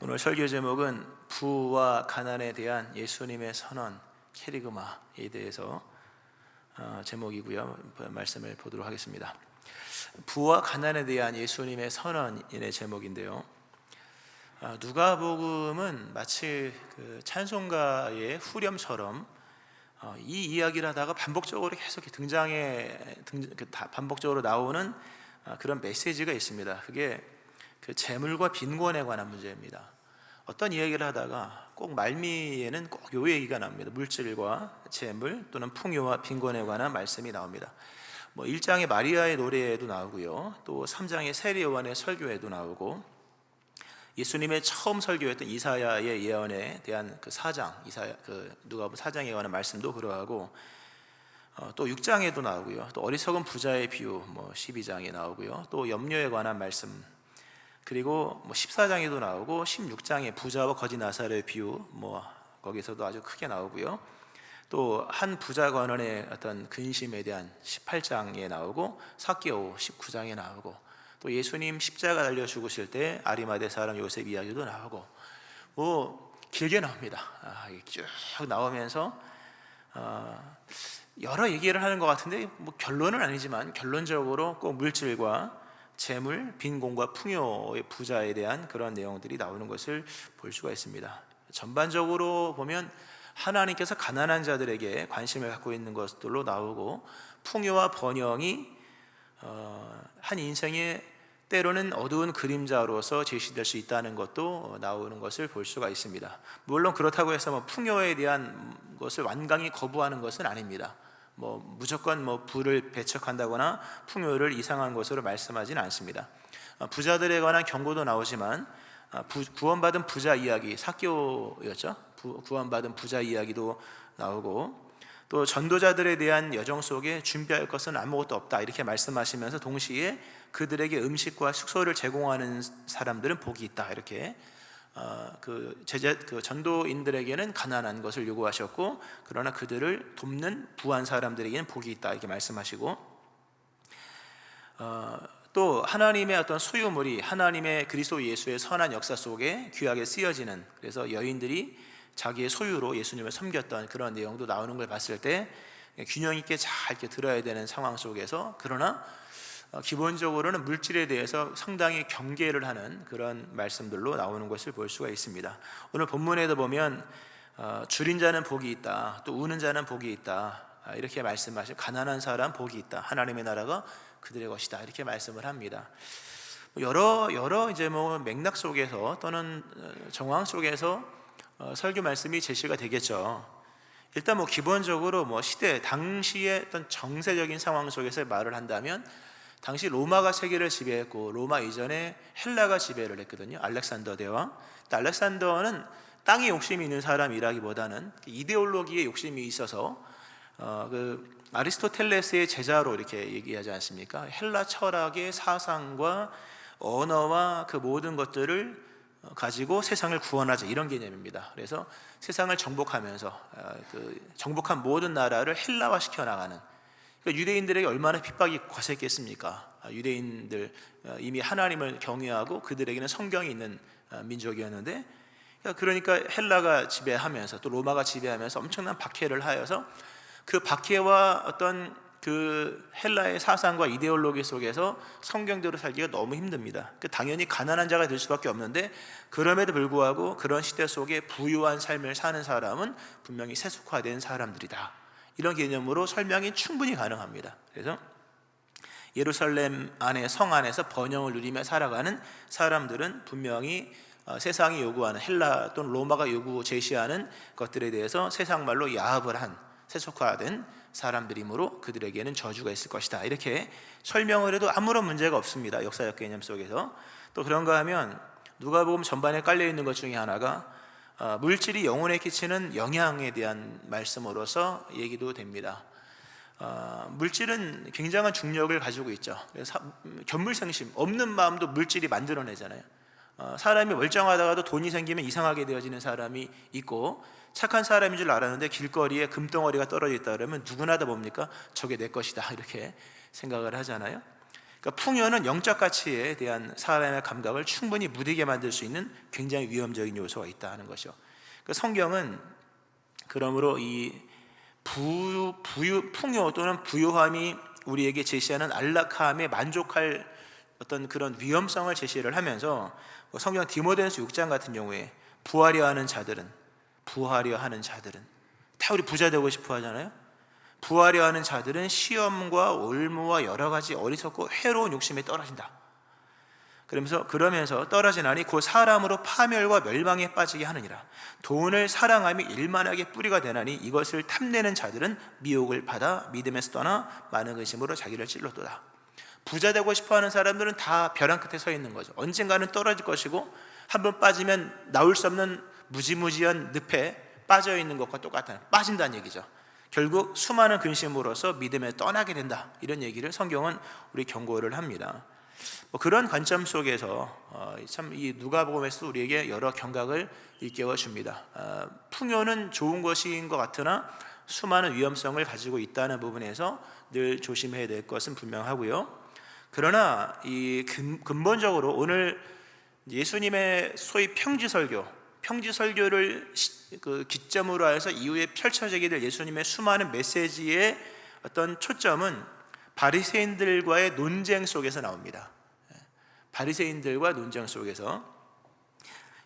오늘 설교 제목은 부와 가난에 대한 예수님의 선언, 캐리그마에 대해서 제목이고요. 말씀을 보도록 하겠습니다. 부와 가난에 대한 예수님의 선언의 제목인데요. 누가복음은 마치 그 찬송가의 후렴처럼 이 이야기를 하다가 반복적으로 계속 반복적으로 나오는 그런 메시지가 있습니다. 그게 그 재물과 빈곤에 관한 문제입니다. 어떤 이야기를 하다가 꼭 말미에는 꼭 요 얘기가 나옵니다. 물질과 재물 또는 풍요와 빈곤에 관한 말씀이 나옵니다. 1장의 마리아의 노래에도 나오고요, 또 3장의 세례요한의 설교에도 나오고, 예수님의 처음 설교했던 이사야의 예언에 대한 그 4장, 누가복음 4장에 관한 말씀도 그러하고, 또 6장에도 나오고요, 또 어리석은 부자의 비유 12장에 나오고요, 또 염려에 관한 말씀, 그리고 14장에도 나오고 16장에 부자와 거지 나사로의 비유 거기서도 아주 크게 나오고요, 또 한 부자 관원의 어떤 근심에 대한 18장에 나오고, 삭개오 19장에 나오고, 또 예수님 십자가 달려 죽으실 때 아리마대 사람 요셉 이야기도 나오고, 길게 나옵니다. 쭉 나오면서 여러 얘기를 하는 것 같은데 결론은 아니지만, 결론적으로 꼭 물질과 재물, 빈곤과 풍요의 부자에 대한 그런 내용들이 나오는 것을 볼 수가 있습니다. 전반적으로 보면 하나님께서 가난한 자들에게 관심을 갖고 있는 것들로 나오고, 풍요와 번영이 한 인생의 때로는 어두운 그림자로서 제시될 수 있다는 것도 나오는 것을 볼 수가 있습니다. 물론 그렇다고 해서 풍요에 대한 것을 완강히 거부하는 것은 아닙니다. 무조건 부를 배척한다거나 풍요를 이상한 것으로 말씀하지는 않습니다. 부자들에 관한 경고도 나오지만, 구원받은 부자 이야기, 삭개오였죠. 구원받은 부자 이야기도 나오고, 또 전도자들에 대한 여정 속에 준비할 것은 아무것도 없다 이렇게 말씀하시면서, 동시에 그들에게 음식과 숙소를 제공하는 사람들은 복이 있다 이렇게 그 전도인들에게는 가난한 것을 요구하셨고, 그러나 그들을 돕는 부한 사람들에게는 복이 있다 이렇게 말씀하시고, 또 하나님의 어떤 소유물이 하나님의 그리스도 예수의 선한 역사 속에 귀하게 쓰여지는, 그래서 여인들이 자기의 소유로 예수님을 섬겼던 그런 내용도 나오는 걸 봤을 때 균형 있게 잘 이렇게 들어야 되는 상황 속에서, 그러나 기본적으로는 물질에 대해서 상당히 경계를 하는 그런 말씀들로 나오는 것을 볼 수가 있습니다. 오늘 본문에도 보면 줄인 자는 복이 있다, 또 우는 자는 복이 있다 이렇게 말씀하시고, 가난한 사람 복이 있다, 하나님의 나라가 그들의 것이다 이렇게 말씀을 합니다. 여러 이제 맥락 속에서 또는 정황 속에서 설교 말씀이 제시가 되겠죠. 일단 기본적으로 시대 당시의 어떤 정세적인 상황 속에서 말을 한다면, 당시 로마가 세계를 지배했고, 로마 이전에 헬라가 지배를 했거든요. 알렉산더 대왕. 알렉산더는 땅에 욕심이 있는 사람이라기보다는 이데올로기에 욕심이 있어서 그 아리스토텔레스의 제자로 이렇게 얘기하지 않습니까? 헬라 철학의 사상과 언어와 그 모든 것들을 가지고 세상을 구원하자 이런 개념입니다. 그래서 세상을 정복하면서 정복한 모든 나라를 헬라화 시켜 나가는, 그러니까 유대인들에게 얼마나 핍박이 거셌겠습니까? 유대인들 이미 하나님을 경외하고 그들에게는 성경이 있는 민족이었는데, 그러니까 헬라가 지배하면서 또 로마가 지배하면서 엄청난 박해를 하여서, 그 박해와 어떤 그 헬라의 사상과 이데올로기 속에서 성경대로 살기가 너무 힘듭니다. 당연히 가난한 자가 될 수밖에 없는데, 그럼에도 불구하고 그런 시대 속에 부유한 삶을 사는 사람은 분명히 세속화된 사람들이다, 이런 개념으로 설명이 충분히 가능합니다. 그래서 예루살렘 안에, 성 안에서 번영을 누리며 살아가는 사람들은 분명히 세상이 요구하는, 헬라 또는 로마가 제시하는 것들에 대해서 세상 말로 야합을 한 세속화된 사람들이므로 그들에게는 저주가 있을 것이다 이렇게 설명을 해도 아무런 문제가 없습니다. 역사적 개념 속에서. 또 그런가 하면 누가복음 전반에 깔려있는 것 중에 하나가 물질이 영혼에 끼치는 영향에 대한 말씀으로서 얘기도 됩니다. 물질은 굉장한 중력을 가지고 있죠. 견물생심, 없는 마음도 물질이 만들어내잖아요. 사람이 멀쩡하다가도 돈이 생기면 이상하게 되어지는 사람이 있고, 착한 사람인 줄 알았는데 길거리에 금덩어리가 떨어져 있다 그러면 누구나 다 뭡니까? 저게 내 것이다 이렇게 생각을 하잖아요. 그러니까 풍요는 영적 가치에 대한 사람의 감각을 충분히 무디게 만들 수 있는 굉장히 위험적인 요소가 있다 하는 것이죠. 그러니까 성경은 그러므로 이 풍요 또는 부유함이 우리에게 제시하는 안락함에 만족할 어떤 그런 위험성을 제시를 하면서, 성경 디모데전서 6장 같은 경우에 부하려 하는 자들은 다 우리 부자 되고 싶어 하잖아요. 부하려 하는 자들은 시험과 올무와 여러 가지 어리석고 해로운 욕심에 떨어진다. 그러면서 떨어지나니 곧 사람으로 파멸과 멸망에 빠지게 하느니라. 돈을 사랑함이 일만하게 뿌리가 되나니 이것을 탐내는 자들은 미혹을 받아 믿음에서 떠나 많은 근심으로 자기를 찔렀도다. 부자 되고 싶어하는 사람들은 다 벼랑 끝에 서 있는 거죠. 언젠가는 떨어질 것이고 한번 빠지면 나올 수 없는 무지무지한 늪에 빠져 있는 것과 똑같아요. 빠진다는 얘기죠. 결국 수많은 근심으로서 믿음에 떠나게 된다, 이런 얘기를 성경은 우리 경고를 합니다. 그런 관점 속에서 참 이 누가복음에서 우리에게 여러 경각을 일깨워 줍니다. 풍요는 좋은 것인 것 같으나 수많은 위험성을 가지고 있다는 부분에서 늘 조심해야 될 것은 분명하고요. 그러나 이 근본적으로 오늘 예수님의 소위 평지설교를 기점으로 해서 이후에 펼쳐지게 될 예수님의 수많은 메시지의 어떤 초점은 바리새인들과의 논쟁 속에서 나옵니다. 바리새인들과 논쟁 속에서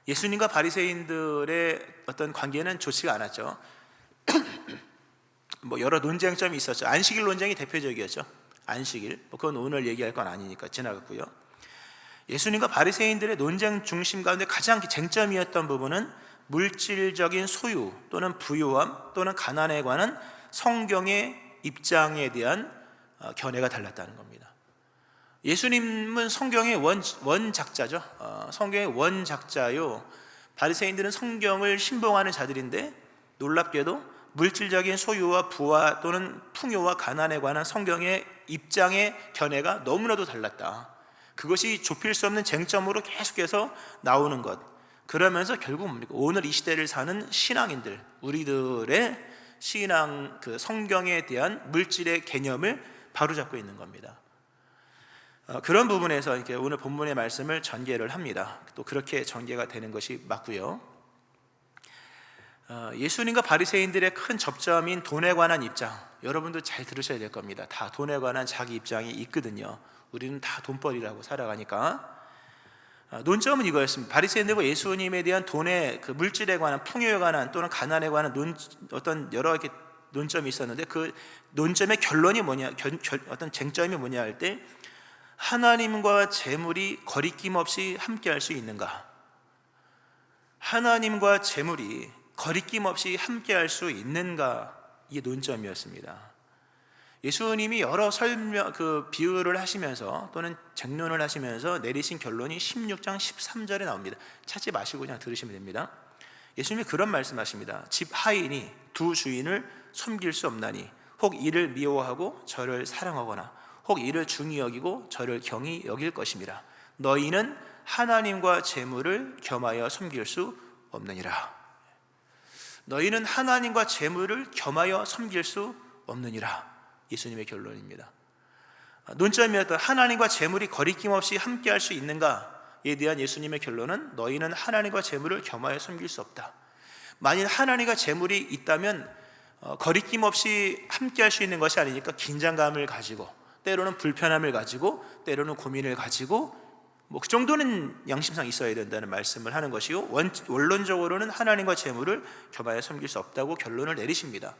예수님과 바리새인들의 어떤 관계는 좋지가 않았죠. 여러 논쟁점이 있었죠. 안식일 논쟁이 대표적이었죠. 안식일, 그건 오늘 얘기할 건 아니니까 지나갔고요. 예수님과 바리새인들의 논쟁 중심 가운데 가장 쟁점이었던 부분은 물질적인 소유 또는 부유함 또는 가난에 관한 성경의 입장에 대한 견해가 달랐다는 겁니다. 예수님은 성경의 원작자죠. 성경의 원작자요. 바리새인들은 성경을 신봉하는 자들인데 놀랍게도 물질적인 소유와 부와 또는 풍요와 가난에 관한 성경의 입장의 견해가 너무나도 달랐다. 그것이 좁힐 수 없는 쟁점으로 계속해서 나오는 것. 그러면서 결국 뭡니까? 오늘 이 시대를 사는 신앙인들, 우리들의 신앙, 그 성경에 대한 물질의 개념을 바로잡고 있는 겁니다. 그런 부분에서 이렇게 오늘 본문의 말씀을 전개를 합니다. 또 그렇게 전개가 되는 것이 맞고요. 예수님과 바리새인들의 큰 접점인 돈에 관한 입장, 여러분도 잘 들으셔야 될 겁니다. 다 돈에 관한 자기 입장이 있거든요. 우리는 다 돈벌이라고 살아가니까. 논점은 이거였습니다. 바리새인들과 예수님에 대한 돈의 그 물질에 관한, 풍요에 관한 또는 가난에 관한 어떤 여러 이렇게 논점이 있었는데, 그 논점의 결론이 뭐냐, 어떤 쟁점이 뭐냐 할 때, 하나님과 재물이 거리낌 없이 함께할 수 있는가? 하나님과 재물이 거리낌 없이 함께할 수 있는가? 이게 논점이었습니다. 예수님이 여러 비유를 하시면서 또는 쟁론을 하시면서 내리신 결론이 16장 13절에 나옵니다. 찾지 마시고 그냥 들으시면 됩니다. 예수님이 그런 말씀하십니다. 집 하인이 두 주인을 섬길 수 없나니 혹 이를 미워하고 저를 사랑하거나 혹 이를 중히 여기고 저를 경히 여길 것임이라. 너희는 하나님과 재물을 겸하여 섬길 수 없느니라. 너희는 하나님과 재물을 겸하여 섬길 수 없느니라. 예수님의 결론입니다. 논점이었던 하나님과 재물이 거리낌 없이 함께할 수 있는가에 대한 예수님의 결론은 너희는 하나님과 재물을 겸하여 섬길 수 없다. 만일 하나님과 재물이 있다면 거리낌 없이 함께할 수 있는 것이 아니니까 긴장감을 가지고, 때로는 불편함을 가지고, 때로는 고민을 가지고, 그 정도는 양심상 있어야 된다는 말씀을 하는 것이요, 원론적으로는 하나님과 재물을 겸하여 섬길 수 없다고 결론을 내리십니다.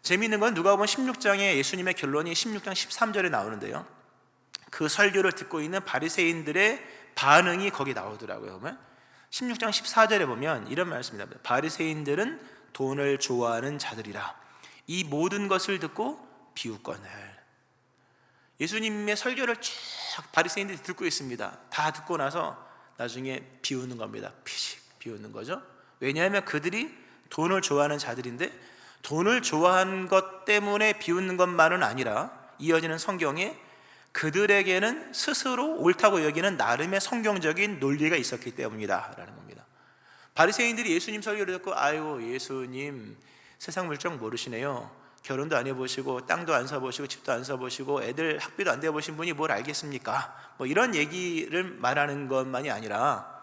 재미있는 건 누가복음 16장에 예수님의 결론이 16장 13절에 나오는데요, 그 설교를 듣고 있는 바리새인들의 반응이 거기 나오더라고요. 16장 14절에 보면 이런 말씀입니다. 바리새인들은 돈을 좋아하는 자들이라. 이 모든 것을 듣고 비웃거늘. 예수님의 설교를 쭉 바리새인들이 듣고 있습니다. 다 듣고 나서 나중에 비웃는 겁니다. 피식 비웃는 거죠. 왜냐하면 그들이 돈을 좋아하는 자들인데, 돈을 좋아한 것 때문에 비웃는 것만은 아니라 이어지는 성경에 그들에게는 스스로 옳다고 여기는 나름의 성경적인 논리가 있었기 때문이다 라는 겁니다. 바리새인들이 예수님 설교를 듣고 아유 예수님 세상 물정 모르시네요. 결혼도 안 해보시고 땅도 안 사보시고 집도 안 사보시고 애들 학비도 안 대보신 분이 뭘 알겠습니까? 뭐 이런 얘기를 말하는 것만이 아니라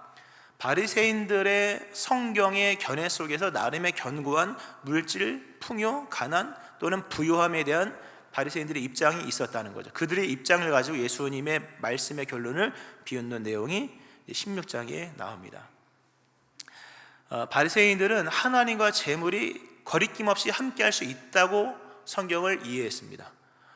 바리새인들의 성경의 견해 속에서 나름의 견고한 물질, 풍요, 가난 또는 부유함에 대한 바리새인들의 입장이 있었다는 거죠. 그들의 입장을 가지고 예수님의 말씀의 결론을 비웃는 내용이 16장에 나옵니다. 바리새인들은 하나님과 재물이 거리낌 없이 함께할 수 있다고 성경을 이해했습니다.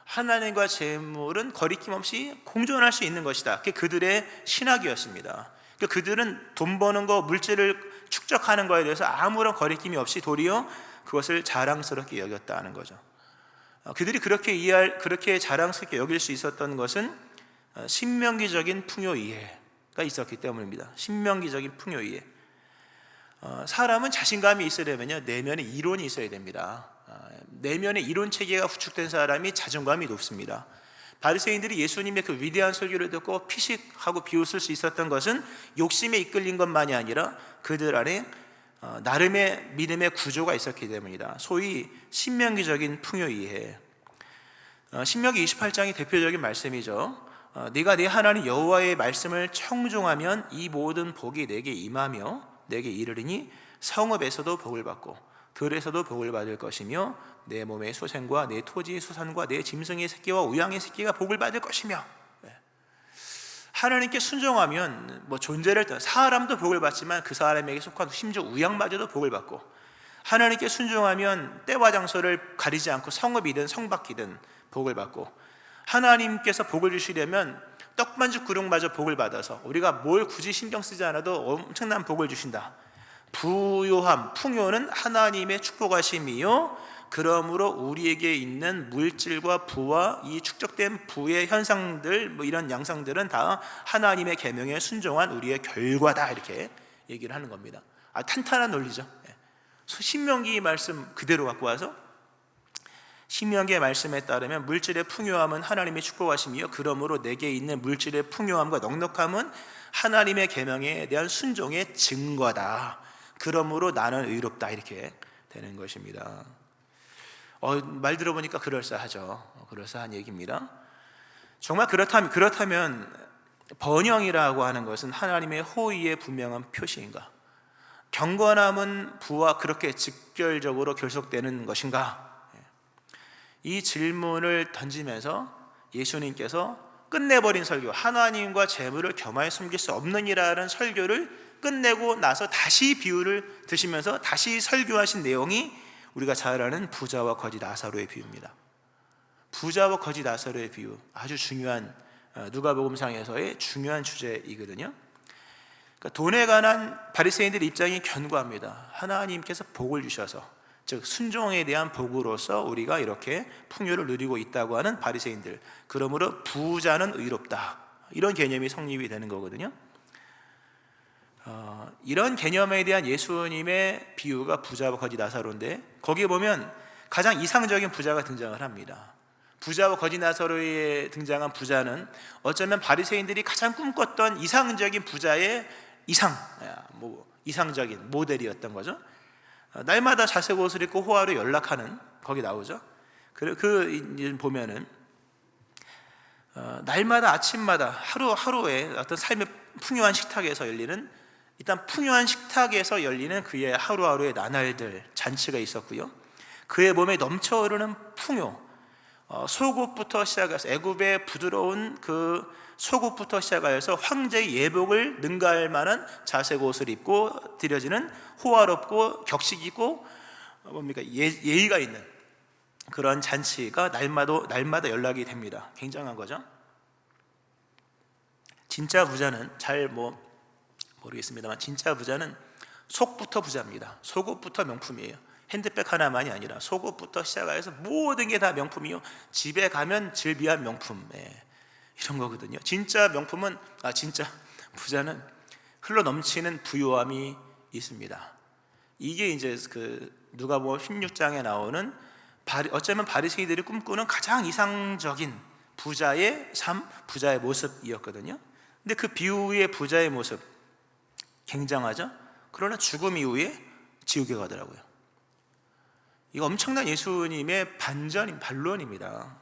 하나님과 재물은 거리낌 없이 공존할 수 있는 것이다. 그게 그들의 신학이었습니다. 그들은 돈 버는 거, 물질을 축적하는 거에 대해서 아무런 거리낌이 없이 도리어 그것을 자랑스럽게 여겼다는 거죠. 그들이 그렇게 자랑스럽게 여길 수 있었던 것은 신명기적인 풍요 이해가 있었기 때문입니다. 신명기적인 풍요 이해. 사람은 자신감이 있으려면요, 내면에 이론이 있어야 됩니다. 내면에 이론 체계가 구축된 사람이 자존감이 높습니다. 바리새인들이 예수님의 그 위대한 설교를 듣고 피식하고 비웃을 수 있었던 것은 욕심에 이끌린 것만이 아니라 그들 안에 나름의 믿음의 구조가 있었기 때문이다. 소위 신명기적인 풍요 이해. 신명기 28장이 대표적인 말씀이죠. 네가 네 하나님 여호와의 말씀을 청종하면 이 모든 복이 내게 임하며 내게 이르리니 성읍에서도 복을 받고 들에서도 복을 받을 것이며 내 몸의 소생과 내 토지의 수산과 내 짐승의 새끼와 우양의 새끼가 복을 받을 것이며. 하나님께 순종하면 존재를 떠나 사람도 복을 받지만 그 사람에게 속한 심지어 우양마저도 복을 받고, 하나님께 순종하면 때와 장소를 가리지 않고 성읍이든 성밖이든 복을 받고, 하나님께서 복을 주시려면 떡반죽 구름마저 복을 받아서 우리가 뭘 굳이 신경 쓰지 않아도 엄청난 복을 주신다. 부요함, 풍요는 하나님의 축복하심이요 그러므로 우리에게 있는 물질과 부와 이 축적된 부의 현상들, 이런 양상들은 다 하나님의 계명에 순종한 우리의 결과다, 이렇게 얘기를 하는 겁니다. 탄탄한 논리죠. 신명기 말씀 그대로 갖고 와서 신명기의 말씀에 따르면 물질의 풍요함은 하나님의 축복하심이요 그러므로 내게 있는 물질의 풍요함과 넉넉함은 하나님의 계명에 대한 순종의 증거다. 그러므로 나는 의롭다, 이렇게 되는 것입니다. 말 들어보니까 그럴싸하죠. 그럴싸한 얘기입니다. 정말 그렇다면 번영이라고 하는 것은 하나님의 호의의 분명한 표시인가? 경건함은 부와 그렇게 직결적으로 결속되는 것인가? 이 질문을 던지면서 예수님께서 끝내버린 설교, 하나님과 재물을 겸하여 숨길 수 없느니라는 설교를 끝내고 나서 다시 비유를 드시면서 다시 설교하신 내용이 우리가 잘 아는 부자와 거지 나사로의 비유입니다. 부자와 거지 나사로의 비유, 아주 중요한 누가복음상에서의 중요한 주제이거든요. 그러니까 돈에 관한 바리새인들의 입장이 견고합니다. 하나님께서 복을 주셔서, 즉 순종에 대한 복으로서 우리가 이렇게 풍요를 누리고 있다고 하는 바리새인들, 그러므로 부자는 의롭다, 이런 개념이 성립이 되는 거거든요. 이런 개념에 대한 예수님의 비유가 부자와 거지 나사로인데, 거기에 보면 가장 이상적인 부자가 등장을 합니다. 부자와 거지 나사로에 등장한 부자는 어쩌면 바리새인들이 가장 꿈꿨던 이상적인 부자의 이상적인 모델이었던 거죠. 날마다 자색 옷을 입고 호화로 연락하는, 거기 나오죠. 보면은 날마다 아침마다 하루하루의 어떤 삶의 풍요한 식탁에서 열리는, 일단 풍요한 식탁에서 열리는 그의 하루하루의 나날들, 잔치가 있었고요. 그의 몸에 넘쳐 흐르는 풍요, 속옷부터 시작해서 애굽의 부드러운 그 속옷부터 시작하여서 황제의 예복을 능가할 만한 자색 옷을 입고 드려지는 호화롭고 격식 있고 예의가 있는 그런 잔치가 날마다 연락이 됩니다. 굉장한 거죠. 진짜 부자는 모르겠습니다만 진짜 부자는 속부터 부자입니다. 속옷부터 명품이에요. 핸드백 하나만이 아니라 속옷부터 시작해서 모든 게 다 명품이요. 집에 가면 질비한 명품, 이런 거거든요. 진짜 명품은, 진짜 부자는 흘러 넘치는 부유함이 있습니다. 이게 이제 누가복음 16장에 나오는 어쩌면 바리새인들이 꿈꾸는 가장 이상적인 부자의 삶, 부자의 모습이었거든요. 근데 그 비유의 부자의 모습 굉장하죠. 그러나 죽음 이후에 지옥에 가더라고요. 이거 엄청난 예수님의 반론입니다.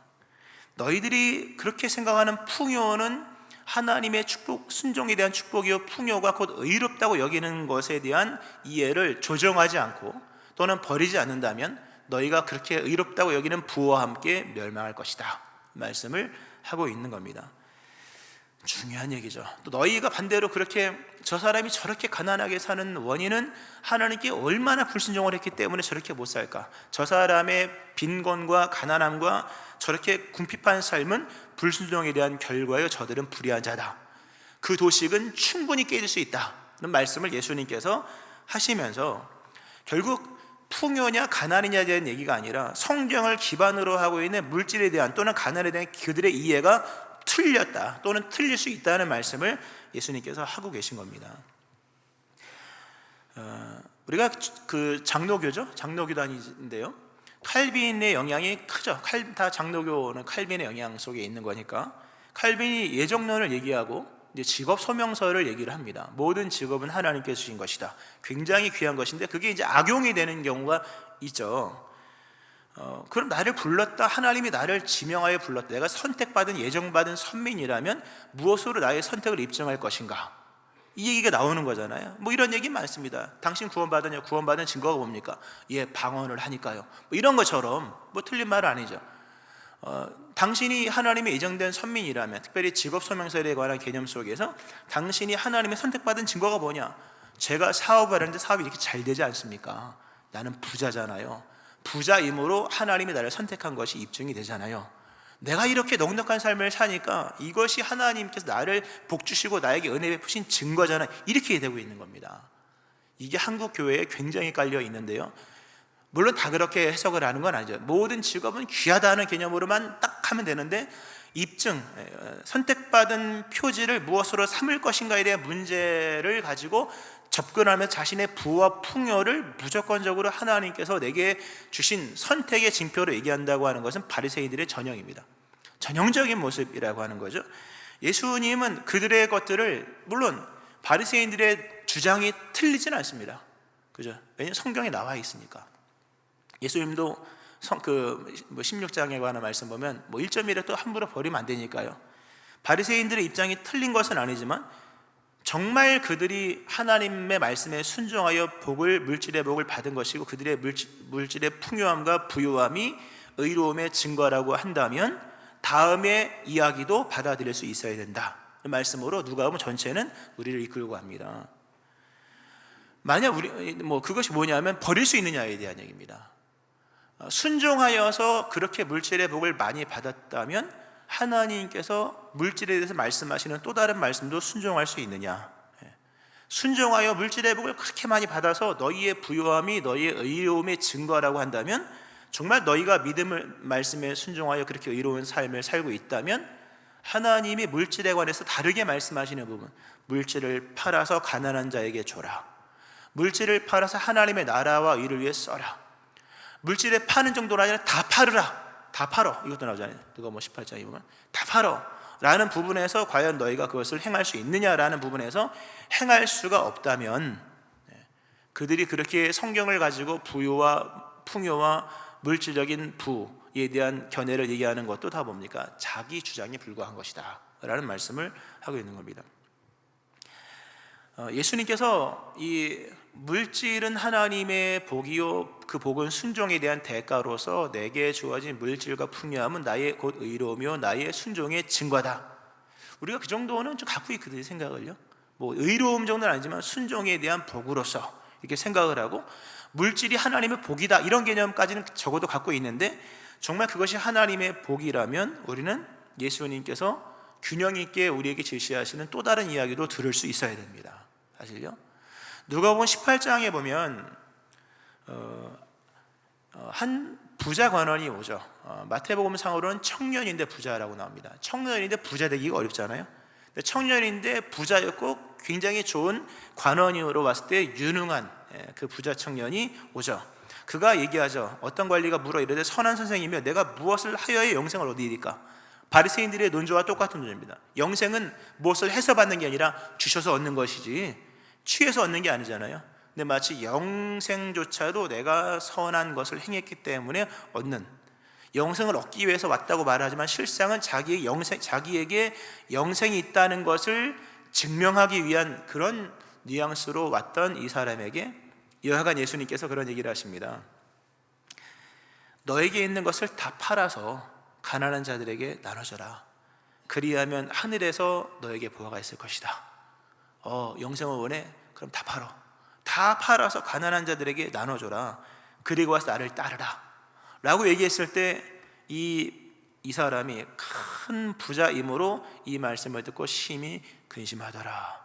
너희들이 그렇게 생각하는 풍요는 하나님의 축복, 순종에 대한 축복이요 풍요가 곧 의롭다고 여기는 것에 대한 이해를 조정하지 않고 또는 버리지 않는다면 너희가 그렇게 의롭다고 여기는 부와 함께 멸망할 것이다 말씀을 하고 있는 겁니다. 중요한 얘기죠. 또 너희가 반대로 그렇게 저 사람이 저렇게 가난하게 사는 원인은 하나님께 얼마나 불순종을 했기 때문에 저렇게 못 살까? 저 사람의 빈곤과 가난함과 저렇게 궁핍한 삶은 불순종에 대한 결과여 저들은 불의한 자다. 그 도식은 충분히 깨질 수 있다는 말씀을 예수님께서 하시면서 결국 풍요냐 가난이냐에 대한 얘기가 아니라 성경을 기반으로 하고 있는 물질에 대한 또는 가난에 대한 그들의 이해가 틀렸다 또는 틀릴 수 있다는 말씀을 예수님께서 하고 계신 겁니다. 우리가 그 장로교죠, 장로교단인데요, 칼빈의 영향이 크죠. 다 장로교는 칼빈의 영향 속에 있는 거니까 칼빈이 예정론을 얘기하고 이제 직업 소명서를 얘기를 합니다. 모든 직업은 하나님께서 주신 것이다. 굉장히 귀한 것인데 그게 이제 악용이 되는 경우가 있죠. 그럼 나를 불렀다, 하나님이 나를 지명하여 불렀다, 내가 선택받은 예정받은 선민이라면 무엇으로 나의 선택을 입증할 것인가, 이 얘기가 나오는 거잖아요. 뭐 이런 얘기 많습니다. 당신 구원받았냐? 구원받은 증거가 뭡니까? 예, 방언을 하니까요. 뭐 이런 것처럼 뭐 틀린 말은 아니죠. 당신이 하나님의 예정된 선민이라면, 특별히 직업소명서에 관한 개념 속에서 당신이 하나님의 선택받은 증거가 뭐냐? 제가 사업을 하는데 사업이 이렇게 잘 되지 않습니까? 나는 부자잖아요. 부자임으로 하나님이 나를 선택한 것이 입증이 되잖아요. 내가 이렇게 넉넉한 삶을 사니까 이것이 하나님께서 나를 복주시고 나에게 은혜 베푸신 증거잖아요. 이렇게 되고 있는 겁니다. 이게 한국 교회에 굉장히 깔려 있는데요, 물론 다 그렇게 해석을 하는 건 아니죠. 모든 직업은 귀하다는 개념으로만 딱 하면 되는데 입증, 선택받은 표지를 무엇으로 삼을 것인가에 대한 문제를 가지고 접근하며 자신의 부와 풍요를 무조건적으로 하나님께서 내게 주신 선택의 징표로 얘기한다고 하는 것은 바리새인들의 전형입니다. 전형적인 모습이라고 하는 거죠. 예수님은 그들의 것들을, 물론 바리새인들의 주장이 틀리지는 않습니다. 그죠? 왜냐하면 성경에 나와 있으니까. 예수님도 16장에 관한 말씀 보면 1점이라도 함부로 버리면 안 되니까요. 바리새인들의 입장이 틀린 것은 아니지만 정말 그들이 하나님의 말씀에 순종하여 물질의 복을 받은 것이고 그들의 물질의 풍요함과 부유함이 의로움의 증거라고 한다면 다음의 이야기도 받아들일 수 있어야 된다. 이 말씀으로 누가복음 전체는 우리를 이끌고 갑니다. 만약 그것이 뭐냐면 버릴 수 있느냐에 대한 얘기입니다. 순종하여서 그렇게 물질의 복을 많이 받았다면 하나님께서 물질에 대해서 말씀하시는 또 다른 말씀도 순종할 수 있느냐? 순종하여 물질의 복을 그렇게 많이 받아서 너희의 부유함이 너희의 의로움의 증거라고 한다면, 정말 너희가 믿음을 말씀에 순종하여 그렇게 의로운 삶을 살고 있다면 하나님이 물질에 관해서 다르게 말씀하시는 부분, 물질을 팔아서 가난한 자에게 줘라, 물질을 팔아서 하나님의 나라와 의를 위해 써라, 물질에 파는 정도로 아니라 다 팔으라, 다 팔어, 이것도 나오잖아요. 누가복음 18장에 보면 다 팔어 라는 부분에서 과연 너희가 그것을 행할 수 있느냐라는 부분에서 행할 수가 없다면, 그들이 그렇게 성경을 가지고 부유와 풍요와 물질적인 부에 대한 견해를 얘기하는 것도 다 뭡니까? 자기 주장에 불과한 것이다 라는 말씀을 하고 있는 겁니다. 예수님께서 이 물질은 하나님의 복이요 그 복은 순종에 대한 대가로서 내게 주어진 물질과 풍요함은 나의 곧 의로우며 나의 순종의 증거다. 우리가 그 정도는 좀 갖고 있거든요, 생각을요. 의로움 정도는 아니지만 순종에 대한 복으로서 이렇게 생각을 하고, 물질이 하나님의 복이다 이런 개념까지는 적어도 갖고 있는데, 정말 그것이 하나님의 복이라면 우리는 예수님께서 균형 있게 우리에게 제시하시는 또 다른 이야기도 들을 수 있어야 됩니다. 사실요. 누가복음 18장에 보면 한 부자 관원이 오죠. 마태복음 상으로는 청년인데 부자라고 나옵니다. 청년인데 부자 되기가 어렵잖아요. 근데 청년인데 부자였고 굉장히 좋은 관원으로 왔을 때 유능한 그 부자 청년이 오죠. 그가 얘기하죠. 어떤 관리가 물어 이르되 선한 선생이며 내가 무엇을 하여야 영생을 얻으리까? 바리새인들의 논조와 똑같은 논조입니다. 영생은 무엇을 해서 받는 게 아니라 주셔서 얻는 것이지 취해서 얻는 게 아니잖아요. 근데 마치 영생조차도 내가 선한 것을 행했기 때문에 얻는, 영생을 얻기 위해서 왔다고 말하지만 실상은 자기에게 영생이 있다는 것을 증명하기 위한 그런 뉘앙스로 왔던 이 사람에게 여하간 예수님께서 그런 얘기를 하십니다. 너에게 있는 것을 다 팔아서 가난한 자들에게 나눠줘라. 그리하면 하늘에서 너에게 보화가 있을 것이다. 영생을 원해? 그럼 다 팔어. 다 팔아서 가난한 자들에게 나눠줘라. 그리고 와서 나를 따르라 라고 얘기했을 때 이 사람이 큰 부자이므로 이 말씀을 듣고 심히 근심하더라.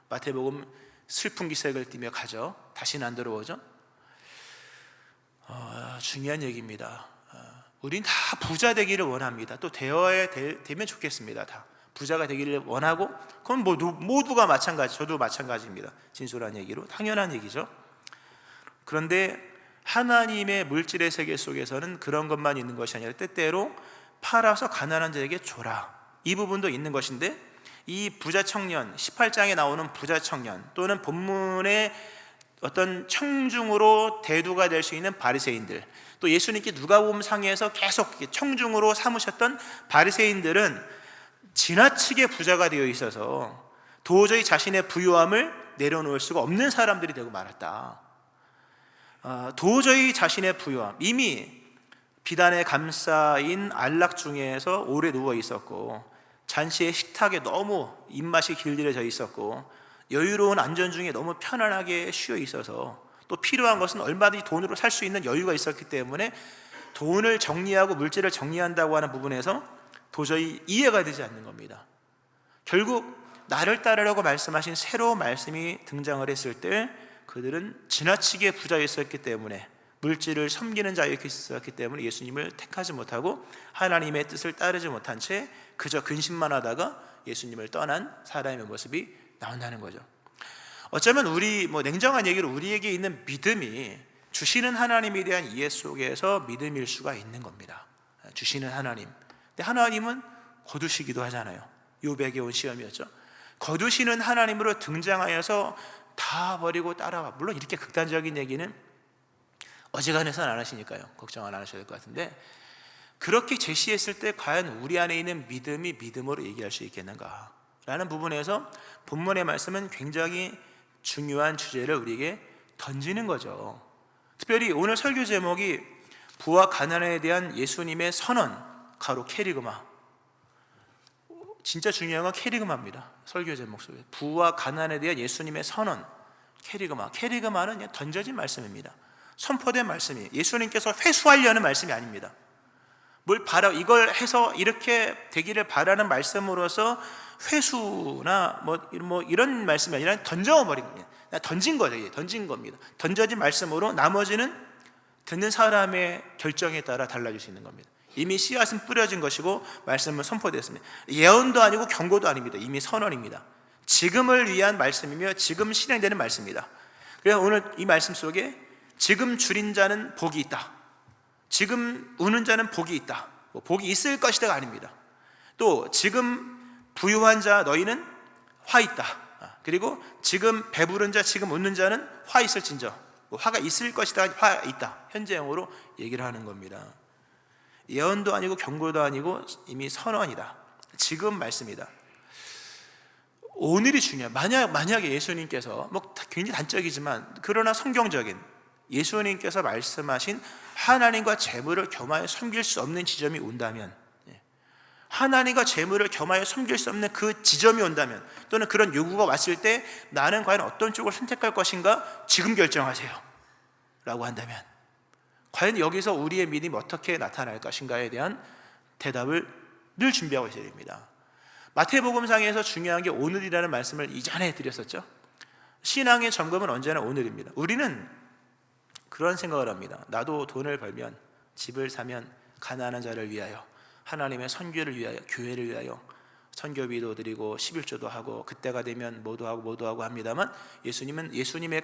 마태복음 슬픈 기색을 띠며 가죠. 다시는 안 들어오죠. 중요한 얘기입니다. 우린 다 부자 되기를 원합니다. 또 되면 좋겠습니다. 다 부자가 되기를 원하고, 그건 모두가 마찬가지, 저도 마찬가지입니다. 진솔한 얘기로 당연한 얘기죠. 그런데 하나님의 물질의 세계 속에서는 그런 것만 있는 것이 아니라 때때로 팔아서 가난한 자에게 줘라, 이 부분도 있는 것인데, 이 부자 청년, 18장에 나오는 부자 청년, 또는 본문의 어떤 청중으로 대두가 될 수 있는 바리새인들, 또 예수님께 누가복음 상에서 계속 청중으로 삼으셨던 바리새인들은 지나치게 부자가 되어 있어서 도저히 자신의 부유함을 내려놓을 수가 없는 사람들이 되고 말았다. 도저히 자신의 부유함, 이미 비단에 감싸인 안락 중에서 오래 누워 있었고, 잔치의 식탁에 너무 입맛이 길들여져 있었고, 여유로운 안전 중에 너무 편안하게 쉬어 있어서, 또 필요한 것은 얼마든지 돈으로 살 수 있는 여유가 있었기 때문에 돈을 정리하고 물질을 정리한다고 하는 부분에서 도저히 이해가 되지 않는 겁니다. 결국 나를 따르라고 말씀하신 새로운 말씀이 등장을 했을 때 그들은 지나치게 부자였었기 때문에, 물질을 섬기는 자였기 때문에 예수님을 택하지 못하고 하나님의 뜻을 따르지 못한 채 그저 근심만 하다가 예수님을 떠난 사람의 모습이 나온다는 거죠. 어쩌면 냉정한 얘기로 우리에게 있는 믿음이 주시는 하나님에 대한 이해 속에서 믿음일 수가 있는 겁니다. 주시는 하나님. 근데 하나님은 거두시기도 하잖아요. 욥에게 온 시험이었죠. 거두시는 하나님으로 등장하여서 다 버리고 따라와. 물론 이렇게 극단적인 얘기는 어지간해서는 안 하시니까요. 걱정 안 하셔야 될 것 같은데, 그렇게 제시했을 때 과연 우리 안에 있는 믿음이 믿음으로 얘기할 수 있겠는가 라는 부분에서 본문의 말씀은 굉장히 중요한 주제를 우리에게 던지는 거죠. 특별히 오늘 설교 제목이 부와 가난에 대한 예수님의 선언, 가로 케리그마. 진짜 중요한 건 케리그마입니다. 설교 제목 속에 부와 가난에 대한 예수님의 선언, 케리그마. 케리그마는 그냥 던져진 말씀입니다. 선포된 말씀이, 예수님께서 회수하려는 말씀이 아닙니다. 이걸 해서 이렇게 되기를 바라는 말씀으로서 회수나 이런 말씀이 아니라 던져버린 겁니다. 던진 거죠. 던진 겁니다. 던져진 말씀으로 나머지는 듣는 사람의 결정에 따라 달라질 수 있는 겁니다. 이미 씨앗은 뿌려진 것이고 말씀은 선포되었습니다. 예언도 아니고 경고도 아닙니다. 이미 선언입니다. 지금을 위한 말씀이며 지금 실행되는 말씀입니다. 그래서 오늘 이 말씀 속에 지금 줄인 자는 복이 있다, 지금 우는 자는 복이 있다, 복이 있을 것이다가 아닙니다. 또 지금 부유한 자 너희는 화 있다, 그리고 지금 배부른 자, 지금 웃는 자는 화 있을진저, 화가 있을 것이다, 화 있다, 현재형으로 얘기를 하는 겁니다. 예언도 아니고 경고도 아니고 이미 선언이다. 지금 말씀이다. 오늘이 중요해요. 만약에 예수님께서 굉장히 단적이지만 그러나 성경적인 예수님께서 말씀하신 하나님과 재물을 겸하여 섬길 수 없는 지점이 온다면, 하나님과 재물을 겸하여 섬길 수 없는 그 지점이 온다면, 또는 그런 요구가 왔을 때 나는 과연 어떤 쪽을 선택할 것인가 지금 결정하세요 라고 한다면, 과연 여기서 우리의 믿음이 어떻게 나타날 것인가에 대한 대답을 늘 준비하고 있어야 됩니다. 마태복음상에서 중요한 게 오늘이라는 말씀을 이전에 드렸었죠. 신앙의 점검은 언제나 오늘입니다. 우리는 그런 생각을 합니다. 나도 돈을 벌면, 집을 사면 가난한 자를 위하여, 하나님의 선교를 위하여, 교회를 위하여 선교비도 드리고 11조도 하고, 그때가 되면 뭐도 하고 합니다만, 예수님의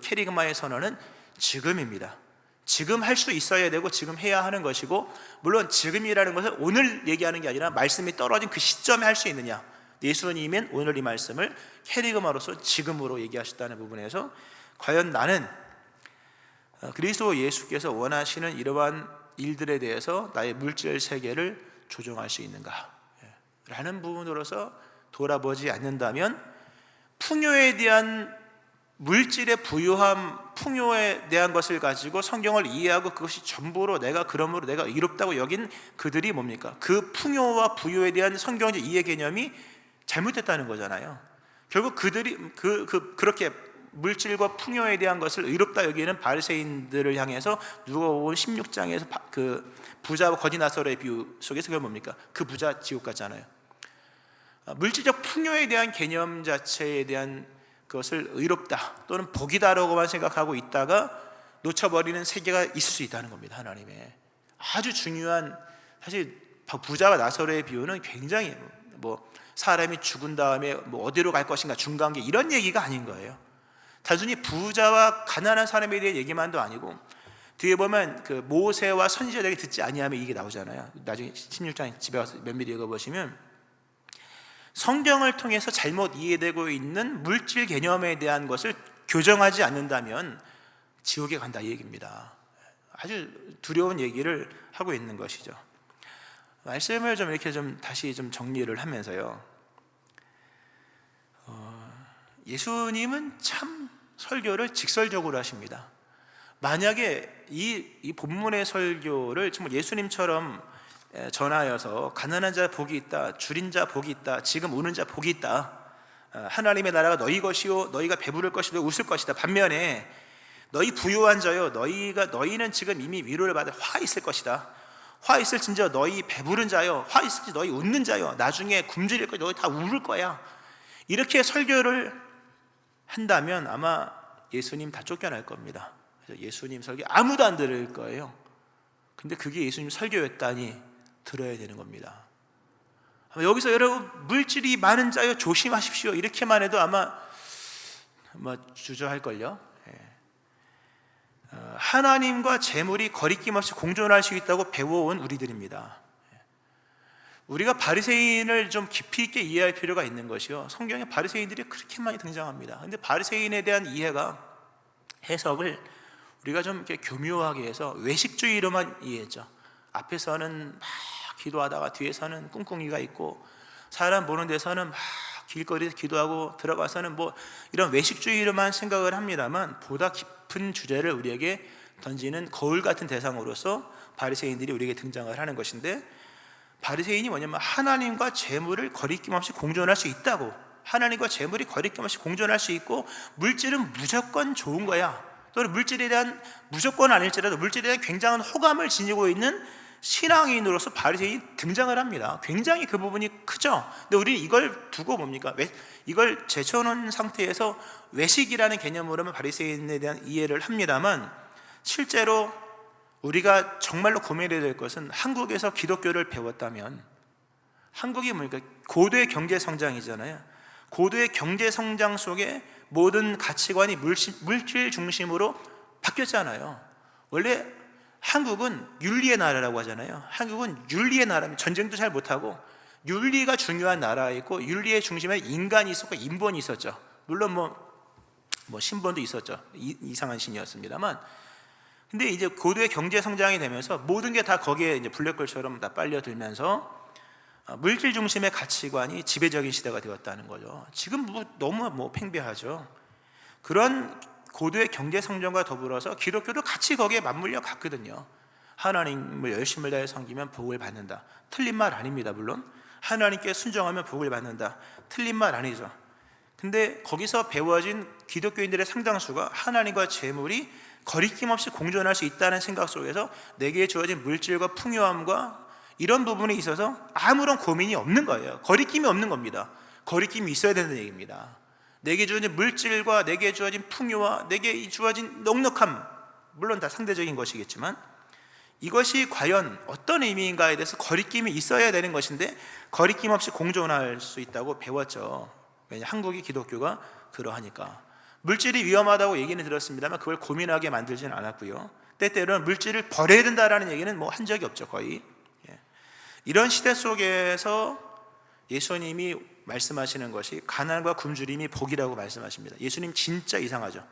케리그마의 선언은 지금입니다. 지금 할 수 있어야 되고 지금 해야 하는 것이고, 물론 지금이라는 것은 오늘 얘기하는 게 아니라 말씀이 떨어진 그 시점에 할 수 있느냐, 예수님은 오늘 이 말씀을 케리그마로서 지금으로 얘기하셨다는 부분에서 과연 나는 그리스도 예수께서 원하시는 이러한 일들에 대해서 나의 물질 세계를 조정할 수 있는가? 라는 부분으로서 돌아보지 않는다면 풍요에 대한 물질의 부유함, 풍요에 대한 것을 가지고 성경을 이해하고 그것이 전부로 그러므로 내가 의롭다고 여긴 그들이 뭡니까? 그 풍요와 부유에 대한 성경적 이해 개념이 잘못됐다는 거잖아요. 결국 그들이 그렇게 물질과 풍요에 대한 것을 의롭다 여기는 바리새인들을 향해서 누가복음 16장에서 그 부자와 거지 나사로의 비유 속에서 그게 뭡니까? 그 부자 지옥 갔잖아요. 물질적 풍요에 대한 개념 자체에 대한 그것을 의롭다 또는 복이다라고만 생각하고 있다가 놓쳐버리는 세계가 있을 수 있다는 겁니다. 하나님의 아주 중요한, 사실 부자와 나사로의 비유는 굉장히 사람이 죽은 다음에 어디로 갈 것인가 중간계 이런 얘기가 아닌 거예요. 단순히 부자와 가난한 사람에 대한 얘기만도 아니고 뒤에 보면 그 모세와 선지자들에게 듣지 아니하면 이게 나오잖아요. 나중에 16장 집에 가서 면밀히 읽어보시면 성경을 통해서 잘못 이해되고 있는 물질 개념에 대한 것을 교정하지 않는다면 지옥에 간다 이 얘기입니다. 아주 두려운 얘기를 하고 있는 것이죠. 말씀을 좀 이렇게 다시 정리를 하면서요. 예수님은 참 설교를 직설적으로 하십니다. 만약에 이 본문의 설교를 정말 예수님처럼 전하여서 가난한 자 복이 있다, 줄인 자 복이 있다, 지금 우는 자 복이 있다, 하나님의 나라가 너희 것이요 너희가 배부를 것이요 웃을 것이다, 반면에 너희 부유한 자요 너희는 지금 이미 위로를 받을 화 있을 것이다, 화 있을진저 너희 배부른 자요 화 있을지 너희 웃는 자요 나중에 굶주릴 거야, 너희 다 울을 거야, 이렇게 설교를 한다면 아마 예수님 다 쫓겨날 겁니다. 그래서 예수님 설교 아무도 안 들을 거예요. 근데 그게 예수님 설교였다니 들어야 되는 겁니다. 여기서 여러분 물질이 많은 자여 조심하십시오 이렇게만 해도 아마 주저할걸요. 하나님과 재물이 거리낌 없이 공존할 수 있다고 배워온 우리들입니다. 우리가 바리새인을 좀 깊이 있게 이해할 필요가 있는 것이요, 성경에 바리새인들이 그렇게 많이 등장합니다. 근데 바리새인에 대한 이해가, 해석을 우리가 좀 이렇게 교묘하게 해서 외식주의로만 이해했죠. 앞에서는 막 기도하다가 뒤에서는 꿍꿍이가 있고, 사람 보는 데서는 막 길거리에서 기도하고 들어가서는 이런 외식주의로만 생각을 합니다만, 보다 깊은 주제를 우리에게 던지는 거울 같은 대상으로서 바리새인들이 우리에게 등장을 하는 것인데, 바리새인이 뭐냐면 하나님과 재물을 거리낌 없이 공존할 수 있다고, 하나님과 재물이 거리낌 없이 공존할 수 있고 물질은 무조건 좋은 거야, 또는 물질에 대한 무조건 아닐지라도 물질에 대한 굉장한 호감을 지니고 있는 신앙인으로서 바리새인이 등장을 합니다. 굉장히 그 부분이 크죠. 근데 우리는 이걸 두고 뭡니까? 이걸 제쳐놓은 상태에서 외식이라는 개념으로만 바리새인에 대한 이해를 합니다만, 실제로 우리가 정말로 고민해야 될 것은, 한국에서 기독교를 배웠다면, 한국이 뭡니까? 고도의 경제 성장이잖아요. 고도의 경제 성장 속에 모든 가치관이 물질 중심으로 바뀌었잖아요. 원래 한국은 윤리의 나라라고 하잖아요. 한국은 윤리의 나라면 전쟁도 잘 못하고 윤리가 중요한 나라였고, 윤리의 중심에 인간이 있었고 인본이 있었죠. 물론 신본도 있었죠. 이상한 신이었습니다만, 근데 이제 고도의 경제 성장이 되면서 모든 게 다 거기에 이제 블랙홀처럼 다 빨려들면서 물질 중심의 가치관이 지배적인 시대가 되었다는 거죠. 지금 너무 팽배하죠. 그런 고도의 경제 성장과 더불어서 기독교도 같이 거기에 맞물려 갔거든요. 하나님을 열심을 다해 섬기면 복을 받는다. 틀린 말 아닙니다. 물론 하나님께 순종하면 복을 받는다. 틀린 말 아니죠. 근데 거기서 배워진 기독교인들의 상당수가 하나님과 재물이 거리낌 없이 공존할 수 있다는 생각 속에서 내게 주어진 물질과 풍요함과 이런 부분에 있어서 아무런 고민이 없는 거예요. 거리낌이 없는 겁니다. 거리낌이 있어야 되는 얘기입니다. 내게 주어진 물질과 내게 주어진 풍요와 내게 주어진 넉넉함, 물론 다 상대적인 것이겠지만 이것이 과연 어떤 의미인가에 대해서 거리낌이 있어야 되는 것인데, 거리낌 없이 공존할 수 있다고 배웠죠. 왜냐, 한국이 기독교가 그러하니까. 물질이 위험하다고 얘기는 들었습니다만 그걸 고민하게 만들지는 않았고요. 때때로는 물질을 버려야 된다라는 얘기는 한 적이 없죠, 거의. 이런 시대 속에서 예수님이 말씀하시는 것이 가난과 굶주림이 복이라고 말씀하십니다. 예수님 진짜 이상하죠.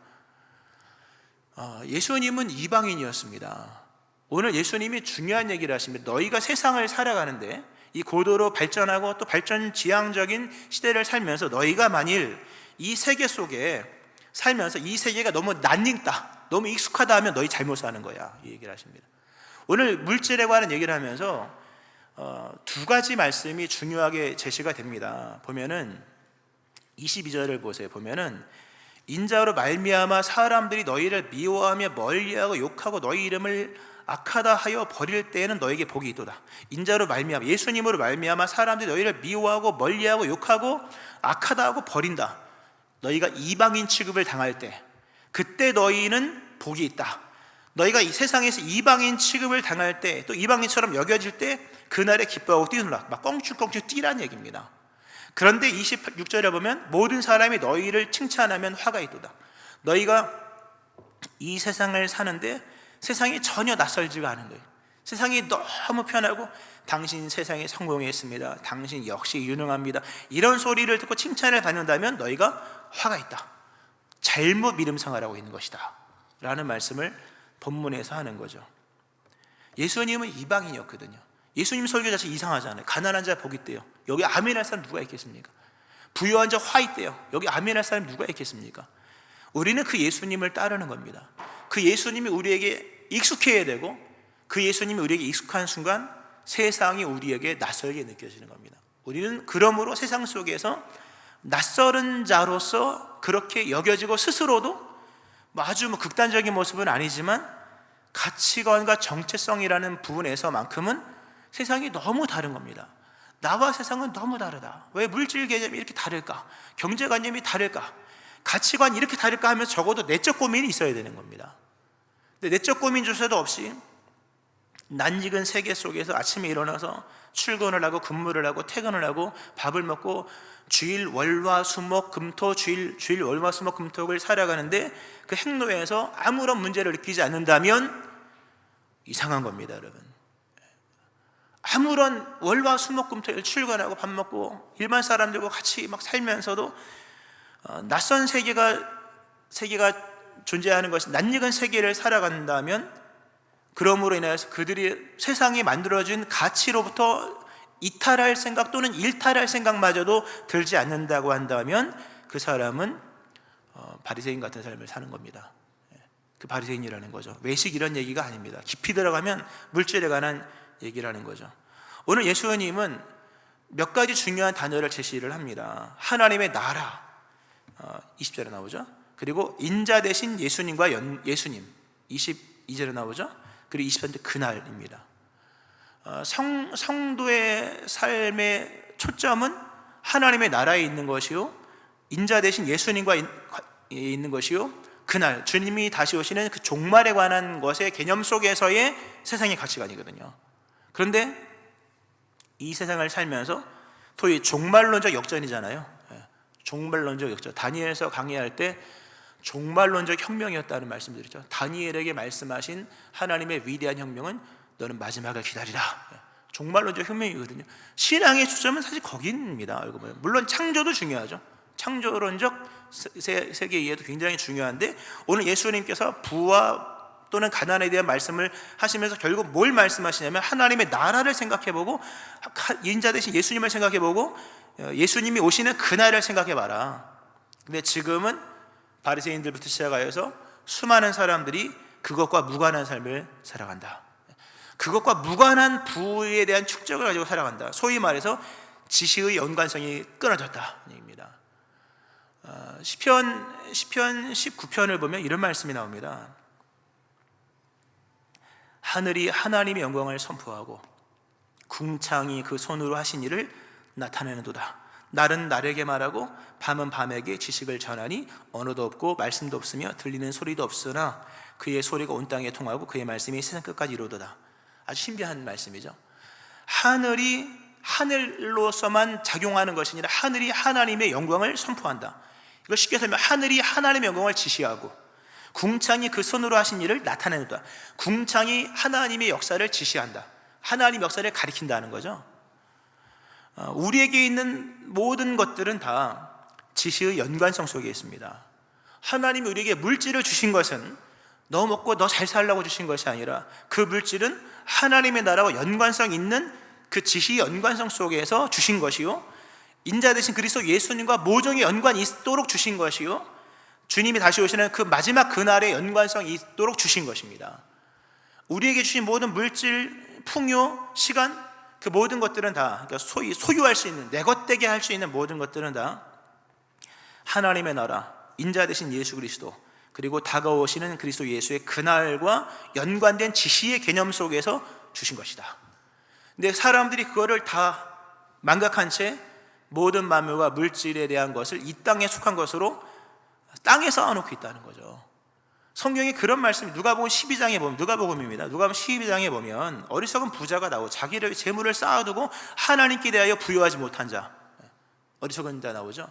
예수님은 이방인이었습니다. 오늘 예수님이 중요한 얘기를 하십니다. 너희가 세상을 살아가는데 이 고도로 발전하고 또 발전지향적인 시대를 살면서 너희가 만일 이 세계 속에 살면서 이 세계가 너무 낯익다, 너무 익숙하다 하면 너희 잘못 사는 거야, 이 얘기를 하십니다. 오늘 물질에 관한 얘기를 하면서 두 가지 말씀이 중요하게 제시가 됩니다. 보면은 22절을 보세요. 보면은 인자로 말미암아 사람들이 너희를 미워하며 멀리하고 욕하고 너희 이름을 악하다 하여 버릴 때에는 너에게 복이 있도다. 인자로 말미암아, 예수님으로 말미암아 사람들이 너희를 미워하고 멀리하고 욕하고 악하다 하고 버린다. 너희가 이방인 취급을 당할 때 그때 너희는 복이 있다. 너희가 이 세상에서 이방인 취급을 당할 때, 또 이방인처럼 여겨질 때 그날에 기뻐하고 뛰놀라. 막 껑충껑충 뛰란 얘기입니다. 그런데 26절에 보면 모든 사람이 너희를 칭찬하면 화가 있도다. 너희가 이 세상을 사는데 세상이 전혀 낯설지가 않은 거예요. 세상이 너무 편하고 당신 세상에 성공했습니다, 당신 역시 유능합니다, 이런 소리를 듣고 칭찬을 받는다면 너희가 화가 있다. 잘못 믿음 생활하고 있는 것이다 라는 말씀을 본문에서 하는 거죠. 예수님은 이방인이었거든요. 예수님 설교 자체 이상하잖아요. 가난한 자 복 있대요. 여기 아멘할 사람 누가 있겠습니까? 부유한 자 화 있대요. 여기 아멘할 사람 누가 있겠습니까? 우리는 그 예수님을 따르는 겁니다. 그 예수님이 우리에게 익숙해야 되고 그 예수님이 우리에게 익숙한 순간 세상이 우리에게 낯설게 느껴지는 겁니다. 우리는 그러므로 세상 속에서 낯설은 자로서 그렇게 여겨지고 스스로도 아주 극단적인 모습은 아니지만 가치관과 정체성이라는 부분에서만큼은 세상이 너무 다른 겁니다. 나와 세상은 너무 다르다. 왜 물질 개념이 이렇게 다를까? 경제관념이 다를까? 가치관이 이렇게 다를까 하면서 적어도 내적 고민이 있어야 되는 겁니다. 근데 내적 고민조차도 없이 낯익은 세계 속에서 아침에 일어나서 출근을 하고 근무를 하고 퇴근을 하고 밥을 먹고 주일 월화수목 금토 주일 월화수목 금토를 살아가는데 그 행로에서 아무런 문제를 느끼지 않는다면 이상한 겁니다, 여러분. 아무런 월화수목 금토일 출근하고 밥 먹고 일반 사람들과 같이 막 살면서도 낯선 세계가 존재하는 것이 낯익은 세계를 살아간다면 그러므로 인해서 그들이 세상이 만들어진 가치로부터 이탈할 생각 또는 일탈할 생각마저도 들지 않는다고 한다면 그 사람은 바리새인 같은 삶을 사는 겁니다. 그 바리새인이라는 거죠. 외식 이런 얘기가 아닙니다. 깊이 들어가면 물질에 관한 얘기를 하는 거죠. 오늘 예수님은 몇 가지 중요한 단어를 제시를 합니다. 하나님의 나라 20절에 나오죠. 그리고 인자 대신 예수님과 예수님 22절에 나오죠. 그리고 20절에 그날입니다. 성도의 삶의 초점은 하나님의 나라에 있는 것이요, 인자 대신 예수님과 있는 것이요, 그날 주님이 다시 오시는 그 종말에 관한 것의 개념 속에서의 세상의 가치관이거든요. 그런데 이 세상을 살면서 소위 종말론적 역전이잖아요. 종말론적 역전. 다니엘서 강의할 때 종말론적 혁명이었다는 말씀드렸죠. 다니엘에게 말씀하신 하나님의 위대한 혁명은 너는 마지막을 기다리라. 종말론적 혁명이거든요. 신앙의 초점은 사실 거기입니다. 물론 창조도 중요하죠. 창조론적 세계 이해도 굉장히 중요한데 오늘 예수님께서 부와 또는 가난에 대한 말씀을 하시면서 결국 뭘 말씀하시냐면 하나님의 나라를 생각해보고 인자 대신 예수님을 생각해보고 예수님이 오시는 그날을 생각해봐라. 근데 지금은 바리새인들부터 시작하여서 수많은 사람들이 그것과 무관한 삶을 살아간다. 그것과 무관한 부에 대한 축적을 가지고 살아간다. 소위 말해서 지식의 연관성이 끊어졌다 얘기입니다. 시편 19편을 보면 이런 말씀이 나옵니다. 하늘이 하나님의 영광을 선포하고 궁창이 그 손으로 하신 일을 나타내는도다. 날은 날에게 말하고 밤은 밤에게 지식을 전하니 언어도 없고 말씀도 없으며 들리는 소리도 없으나 그의 소리가 온 땅에 통하고 그의 말씀이 세상 끝까지 이루어도다. 아주 신비한 말씀이죠. 하늘이 하늘로서만 작용하는 것이 아니라 하늘이 하나님의 영광을 선포한다. 이걸 쉽게 설명, 하늘이 하나님의 영광을 지시하고 궁창이 그 손으로 하신 일을 나타내는다. 궁창이 하나님의 역사를 지시한다. 하나님의 역사를 가리킨다는 거죠. 우리에게 있는 모든 것들은 다 지시의 연관성 속에 있습니다. 하나님이 우리에게 물질을 주신 것은 너 먹고 너 잘 살라고 주신 것이 아니라 그 물질은 하나님의 나라와 연관성 있는 그 지시 연관성 속에서 주신 것이요, 인자 되신 그리스도 예수님과 모종의 연관이 있도록 주신 것이요, 주님이 다시 오시는 그 마지막 그날의 연관성이 있도록 주신 것입니다. 우리에게 주신 모든 물질, 풍요, 시간, 그 모든 것들은 다, 그러니까 소유할 수 있는, 내 것 되게 할 수 있는 모든 것들은 다 하나님의 나라, 인자 되신 예수 그리스도, 그리고 다가오시는 그리스도 예수의 그날과 연관된 지시의 개념 속에서 주신 것이다. 근데 사람들이 그거를 다 망각한 채 모든 만물과 물질에 대한 것을 이 땅에 속한 것으로 땅에 쌓아놓고 있다는 거죠. 성경에 그런 말씀이 누가복음 12장에 보면, 누가복음입니다. 누가복음 12장에 보면 어리석은 부자가 나오고 자기를 재물을 쌓아두고 하나님께 대하여 부여하지 못한 자, 어리석은 자 나오죠.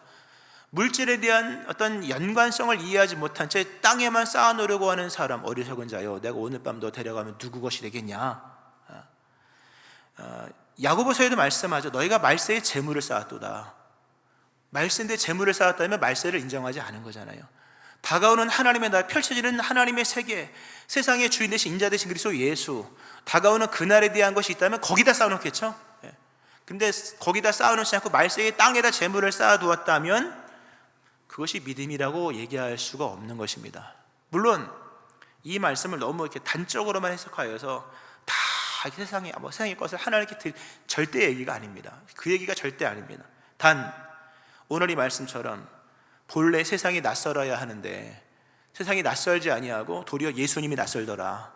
물질에 대한 어떤 연관성을 이해하지 못한 채 땅에만 쌓아놓으려고 하는 사람, 어리석은 자요, 내가 오늘 밤 너 데려가면 누구 것이 되겠냐. 야고보서에도 말씀하죠. 너희가 말세에 재물을 쌓았도다. 말세인데 재물을 쌓았다면 말세를 인정하지 않은 거잖아요. 다가오는 하나님의 나라, 펼쳐지는 하나님의 세계, 세상의 주인 되신 인자 되신 그리스도 예수, 다가오는 그날에 대한 것이 있다면 거기다 쌓아놓겠죠. 근데 거기다 쌓아놓지 않고 말세의 땅에다 재물을 쌓아두었다면 그것이 믿음이라고 얘기할 수가 없는 것입니다. 물론 이 말씀을 너무 이렇게 단적으로만 해석하여서 다 세상의 것을 하나님께 절대 얘기가 아닙니다. 그 얘기가 절대 아닙니다. 단 오늘 이 말씀처럼 본래 세상이 낯설어야 하는데 세상이 낯설지 아니하고 도리어 예수님이 낯설더라.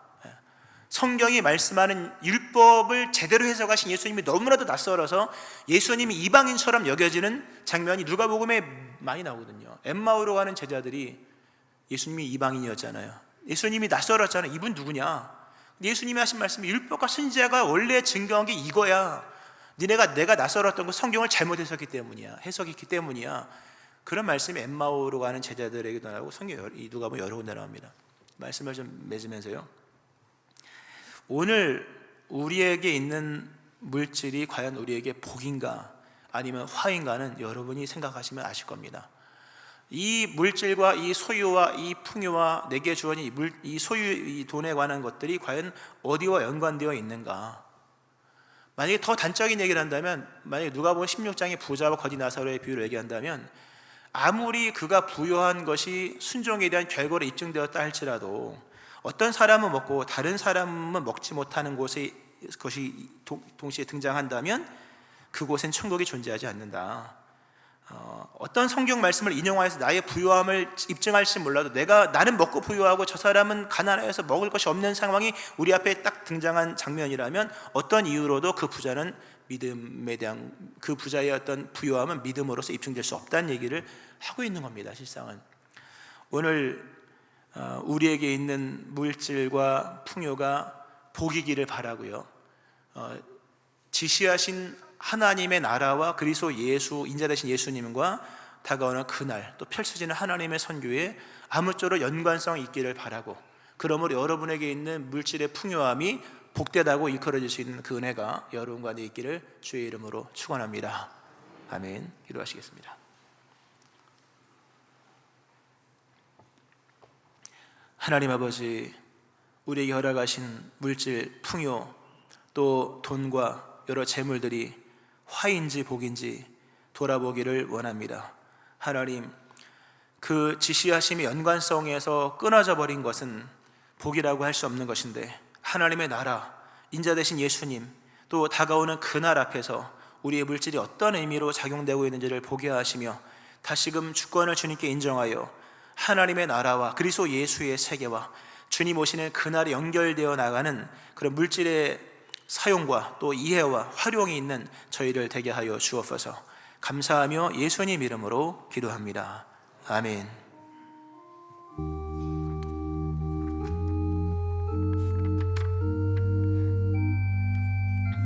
성경이 말씀하는 율법을 제대로 해석하신 예수님이 너무나도 낯설어서 예수님이 이방인처럼 여겨지는 장면이 누가복음에 많이 나오거든요. 엠마오로 가는 제자들이 예수님이 이방인이었잖아요. 예수님이 낯설었잖아요. 이분 누구냐? 예수님이 하신 말씀이 율법과 선지자가 원래 증거한 게 이거야. 내가 낯설었던 거 성경을 잘못 해석했기 때문이야. 그런 말씀이 엠마오로 가는 제자들에게도 나오고 성경 누가복음 여러 군데 나옵니다. 말씀을 좀 맺으면서요, 오늘 우리에게 있는 물질이 과연 우리에게 복인가 아니면 화인가는 여러분이 생각하시면 아실 겁니다. 이 물질과 이 소유와 이 풍요와 내게 주어진 이 소유, 이 돈에 관한 것들이 과연 어디와 연관되어 있는가? 만약에 더 단적인 얘기를 한다면, 만약에 누가복음 16장의 부자와 거지 나사로의 비유를 얘기한다면, 아무리 그가 부여한 것이 순종에 대한 결과로 입증되었다 할지라도 어떤 사람은 먹고 다른 사람은 먹지 못하는 것이 동시에 등장한다면 그곳엔 천국이 존재하지 않는다. 어떤 성경 말씀을 인용하여서 나의 부유함을 입증할지 몰라도 나는 먹고 부유하고 저 사람은 가난해서 먹을 것이 없는 상황이 우리 앞에 딱 등장한 장면이라면 어떤 이유로도 그 부자는 믿음에 대한 그 부자의 어떤 부유함은 믿음으로서 입증될 수 없다는 얘기를 하고 있는 겁니다. 실상은 오늘 우리에게 있는 물질과 풍요가 복이기를 바라고요, 지시하신 하나님의 나라와 그리스도 예수, 인자 되신 예수님과 다가오는 그날, 또 펼쳐지는 하나님의 선교에 아무쪼록 연관성이 있기를 바라고, 그러므로 여러분에게 있는 물질의 풍요함이 복되다고 일컬어질 수 있는 그 은혜가 여러분 가운데 있기를 주의 이름으로 축원합니다. 아멘. 기도하시겠습니다. 하나님 아버지, 우리에게 허락하신 물질, 풍요, 또 돈과 여러 재물들이 화인지 복인지 돌아보기를 원합니다. 하나님, 그 지시하심의 연관성에서 끊어져 버린 것은 복이라고 할 수 없는 것인데, 하나님의 나라, 인자 되신 예수님, 또 다가오는 그날 앞에서 우리의 물질이 어떤 의미로 작용되고 있는지를 보게 하시며 다시금 주권을 주님께 인정하여 하나님의 나라와 그리스도 예수의 세계와 주님 오시는 그날에 연결되어 나가는 그런 물질의 사용과 또 이해와 활용이 있는 저희를 되게 하여 주옵소서. 감사하며 예수님 이름으로 기도합니다. 아멘.